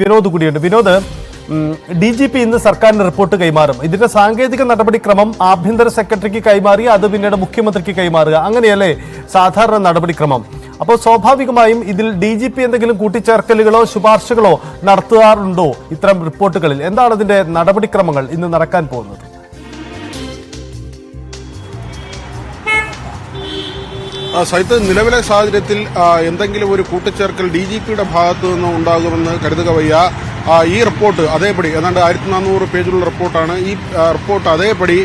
വിനോദ് കൂടിയുണ്ട്. വിനോദ്, DGP ഇന്ന് സർക്കാരിന് റിപ്പോർട്ട് കൈമാറും. ഇതിന്റെ സാങ്കേതിക നടപടിക്രമം ആഭ്യന്തര സെക്രട്ടറിക്ക് കൈമാറി അത് പിന്നീട് മുഖ്യമന്ത്രിക്ക് കൈമാറുക, അങ്ങനെയല്ലേ സാധാരണ നടപടിക്രമം? അപ്പോൾ സ്വാഭാവികമായും ഇതിൽ DGP എന്തെങ്കിലും കൂട്ടിച്ചേർക്കലുകളോ ശുപാർശകളോ നടത്താറുണ്ടോ ഇത്തരം റിപ്പോർട്ടുകളിൽ? എന്താണ് ഇതിന്റെ നടപടിക്രമങ്ങൾ ഇന്ന് നടക്കാൻ പോകുന്നത്? സൈത്ത്, നിലവിലെ സാഹചര്യത്തിൽ എന്തെങ്കിലും ഒരു കൂട്ടിച്ചേർക്കൽ DGPയുടെ ഭാഗത്തു നിന്ന് ഉണ്ടാകുമെന്ന് കരുതുക വയ്യ. ഈ റിപ്പോർട്ട് അതേപടി ഏതാണ്ട് 1400 പേജുള്ള റിപ്പോർട്ടാണ്. ഈ റിപ്പോർട്ട് അതേപടി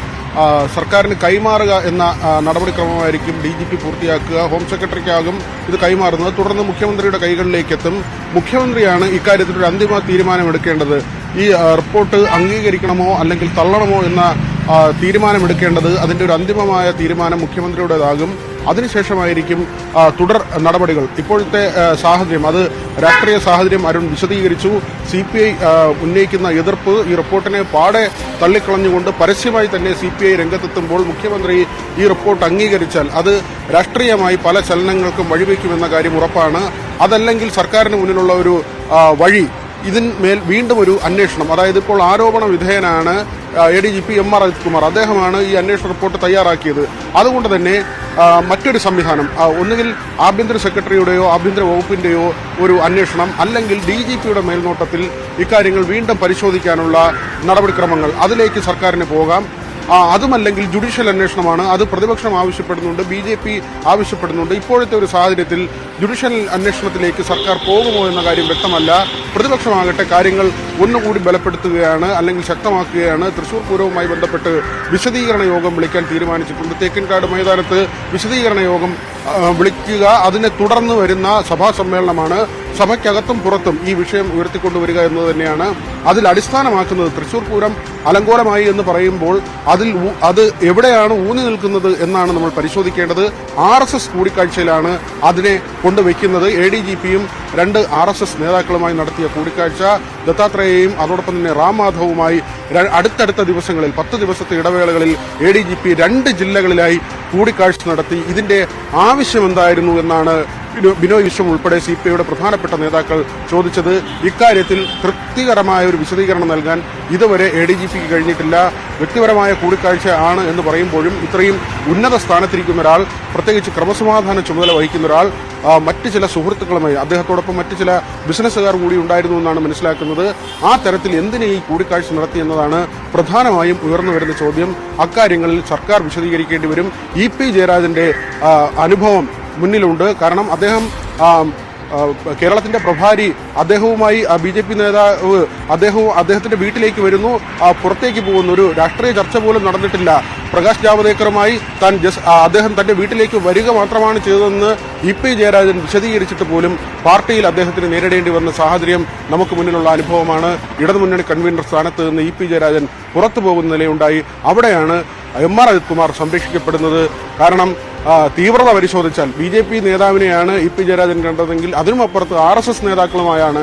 സർക്കാരിന് കൈമാറുക എന്ന നടപടിക്രമമായിരിക്കും DGP പൂർത്തിയാക്കുക. ഹോം സെക്രട്ടറിക്കാകും ഇത് കൈമാറുന്നത്. തുടർന്ന് മുഖ്യമന്ത്രിയുടെ കൈകളിലേക്ക് എത്തും. മുഖ്യമന്ത്രിയാണ് ഇക്കാര്യത്തിൽ ഒരു അന്തിമ തീരുമാനമെടുക്കേണ്ടത്. ഈ റിപ്പോർട്ട് അംഗീകരിക്കണമോ അല്ലെങ്കിൽ തള്ളണമോ എന്ന തീരുമാനമെടുക്കേണ്ടത്, അതിന്റെ ഒരു അന്തിമമായ തീരുമാനം മുഖ്യമന്ത്രിയുടേതാകും. അതിനുശേഷമായിരിക്കും തുടർ നടപടികൾ. ഇപ്പോഴത്തെ സാഹചര്യം, അത് രാഷ്ട്രീയ സാഹചര്യം അരുൺ വിശദീകരിച്ചു. CPI ഉന്നയിക്കുന്ന എതിർപ്പ് ഈ റിപ്പോർട്ടിനെ പാടെ തള്ളിക്കളഞ്ഞുകൊണ്ട് പരസ്യമായി തന്നെ CPI രംഗത്തെത്തുമ്പോൾ മുഖ്യമന്ത്രി ഈ റിപ്പോർട്ട് അംഗീകരിച്ചാൽ അത് രാഷ്ട്രീയമായി പല ചലനങ്ങൾക്കും വഴിവെക്കുമെന്ന കാര്യം ഉറപ്പാണ്. അതല്ലെങ്കിൽ സർക്കാരിന് മുന്നിലുള്ള ഒരു വഴി, ഇതിന്മേൽ വീണ്ടും ഒരു അന്വേഷണം. അതായത് ഇപ്പോൾ ആരോപണ വിധേയനാണ് ADGP MR അജിത് കുമാർ. അദ്ദേഹമാണ് ഈ അന്വേഷണ റിപ്പോർട്ട് തയ്യാറാക്കിയത്. അതുകൊണ്ട് തന്നെ മറ്റൊരു സംവിധാനം, ഒന്നുകിൽ ആഭ്യന്തര സെക്രട്ടറിയുടെയോ ആഭ്യന്തര വകുപ്പിന്റെയോ ഒരു അന്വേഷണം, അല്ലെങ്കിൽ DGPയുടെ മേൽനോട്ടത്തിൽ ഇക്കാര്യങ്ങൾ വീണ്ടും പരിശോധിക്കാനുള്ള നടപടിക്രമങ്ങൾ, അതിലേക്ക് സർക്കാരിന് പോകാം. അതുമല്ലെങ്കിൽ ജുഡീഷ്യൽ അന്വേഷണമാണ്. അത് പ്രതിപക്ഷം ആവശ്യപ്പെടുന്നുണ്ട്, BJP ആവശ്യപ്പെടുന്നുണ്ട്. ഇപ്പോഴത്തെ ഒരു സാഹചര്യത്തിൽ ജുഡീഷ്യൽ അന്വേഷണത്തിലേക്ക് സർക്കാർ പോകുമോ എന്ന കാര്യം വ്യക്തമല്ല. പ്രതിപക്ഷമാകട്ടെ കാര്യങ്ങൾ ഒന്നുകൂടി ബലപ്പെടുത്തുകയാണ്, അല്ലെങ്കിൽ ശക്തമാക്കുകയാണ്. തൃശൂർ പൂരവുമായി ബന്ധപ്പെട്ട് വിശദീകരണ യോഗം വിളിക്കാൻ തീരുമാനിച്ചിട്ടുണ്ട്. തേക്കിൻകാട് മൈതാനത്ത് വിശദീകരണ യോഗം വിളിക്കുക. അതിനെ തുടർന്ന് വരുന്ന സഭാ സമ്മേളനമാണ്. സഭയ്ക്കകത്തും പുറത്തും ഈ വിഷയം ഉയർത്തിക്കൊണ്ടുവരിക എന്നത് തന്നെയാണ് അതിൽ അടിസ്ഥാനമാക്കുന്നത്. തൃശൂർ പൂരം അലങ്കോലമായി എന്ന് പറയുമ്പോൾ അത് എവിടെയാണ് ഊന്നി നിൽക്കുന്നത് എന്നാണ് നമ്മൾ പരിശോധിക്കേണ്ടത്. RSS കൂടിക്കാഴ്ചയിലാണ് അതിനെ കൊണ്ടുവയ്ക്കുന്നത്. ADGPയും 2 RSS നേതാക്കളുമായി നടത്തിയ കൂടിക്കാഴ്ച, ദത്താത്രേയയും അതോടൊപ്പം തന്നെ റാം മാധവുമായി അടുത്തടുത്ത ദിവസങ്ങളിൽ 10 ദിവസത്തെ ഇടവേളകളിൽ ADGP 2 ജില്ലകളിലായി കൂടിക്കാഴ്ച നടത്തി. ഇതിന്റെ ആവശ്യം എന്തായിരുന്നു എന്നാണ് ബിനോയ് വിശ്വം ഉൾപ്പെടെ CPIയുടെ പ്രധാനപ്പെട്ട നേതാക്കൾ ചോദിച്ചത്. ഇക്കാര്യത്തിൽ തൃപ്തികരമായ ഒരു വിശദീകരണം നൽകാൻ ഇതുവരെ ADGPക്ക് കഴിഞ്ഞിട്ടില്ല. വ്യക്തിപരമായ കൂടിക്കാഴ്ച ആണ് എന്ന് പറയുമ്പോഴും ഇത്രയും ഉന്നത സ്ഥാനത്തിരിക്കുന്ന ഒരാൾ, പ്രത്യേകിച്ച് ക്രമസമാധാന ചുമതല വഹിക്കുന്ന ഒരാൾ, മറ്റ് ചില സുഹൃത്തുക്കളുമായി അദ്ദേഹത്തോടൊപ്പം മറ്റ് ചില ബിസിനസ്സുകാർ കൂടി ഉണ്ടായിരുന്നു എന്നാണ് മനസ്സിലാക്കുന്നത്. ആ തരത്തിൽ എന്തിനെ ഈ കൂടിക്കാഴ്ച നടത്തിയെന്നതാണ് പ്രധാനമായും ഉയർന്നു വരുന്ന ചോദ്യം. അക്കാര്യങ്ങളിൽ സർക്കാർ വിശദീകരിക്കേണ്ടി വരും. EP ജയരാജന്റെ അനുഭവം മുന്നിലുണ്ട്. കാരണം അദ്ദേഹം കേരളത്തിന്റെ പ്രഭാരി, അദ്ദേഹവുമായി BJP നേതാവ് അദ്ദേഹത്തിന്റെ വീട്ടിലേക്ക് വരുന്നു, പുറത്തേക്ക് പോകുന്നു. ഒരു രാഷ്ട്രീയ ചർച്ച പോലും നടന്നിട്ടില്ല. പ്രകാശ് ജാവദേക്കറുമായി അദ്ദേഹം തന്റെ വീട്ടിലേക്ക് വരിക മാത്രമാണ് ചെയ്തതെന്ന് EP ജയരാജൻ വിശദീകരിച്ചിട്ട് പോലും പാർട്ടിയിൽ അദ്ദേഹത്തിന് നേരിടേണ്ടി വന്ന സാഹചര്യം നമുക്ക് മുന്നിലുള്ള അനുഭവമാണ്. ഇടതുമുന്നണി കൺവീനർ സ്ഥാനത്ത് നിന്ന് EP ജയരാജൻ പുറത്തു പോകുന്ന നിലയുണ്ടായി. അവിടെയാണ് MR അജിത് കുമാർ സംരക്ഷിക്കപ്പെടുന്നത്. കാരണം തീവ്രത പരിശോധിച്ചാൽ BJP നേതാവിനെയാണ് EP Jayarajan കണ്ടതെങ്കിൽ അതിനുമപ്പുറത്ത് RSS നേതാക്കളുമായാണ്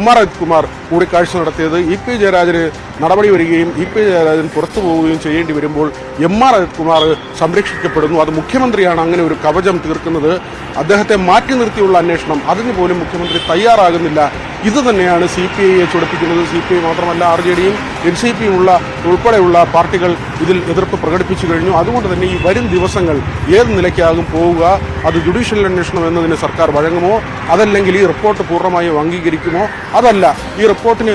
MR Ajith Kumar കൂടിക്കാഴ്ച നടത്തിയത്. EP ജയരാജന് നടപടി വരികയും EP ജയരാജൻ പുറത്തു പോവുകയും ചെയ്യേണ്ടി വരുമ്പോൾ MR അജിത് കുമാർ സംരക്ഷിക്കപ്പെടുന്നു. അത് മുഖ്യമന്ത്രിയാണ് അങ്ങനെ ഒരു കവചം തീർക്കുന്നത്. അദ്ദേഹത്തെ മാറ്റി നിർത്തിയുള്ള അന്വേഷണം, അതിന് പോലും മുഖ്യമന്ത്രി തയ്യാറാകുന്നില്ല. ഇത് തന്നെയാണ് CPIയെ ചൊടിപ്പിക്കുന്നത്. CPI മാത്രമല്ല, RJDയും NCPയും ഉൾപ്പെടെയുള്ള പാർട്ടികൾ ഇതിൽ എതിർപ്പ് പ്രകടിപ്പിച്ചു കഴിഞ്ഞു. അതുകൊണ്ട് തന്നെ ഈ വരും ദിവസങ്ങൾ ഏത് നിലയ്ക്കാകും പോവുക? അത് ജുഡീഷ്യൽ അന്വേഷണം എന്നതിന് സർക്കാർ വഴങ്ങുമോ, അതല്ലെങ്കിൽ ഈ റിപ്പോർട്ട് പൂർണ്ണമായും അംഗീകരിക്കുമോ, അതല്ല ഈ റിപ്പോർട്ടിന്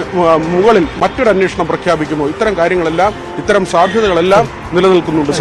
മുകളിൽ മറ്റൊരു അന്വേഷണം പ്രഖ്യാപിക്കുമോ? ഇത്തരം കാര്യങ്ങളെല്ലാം, ഇത്തരം സാധ്യതകളെല്ലാം നിലനിൽക്കുന്നുണ്ട്.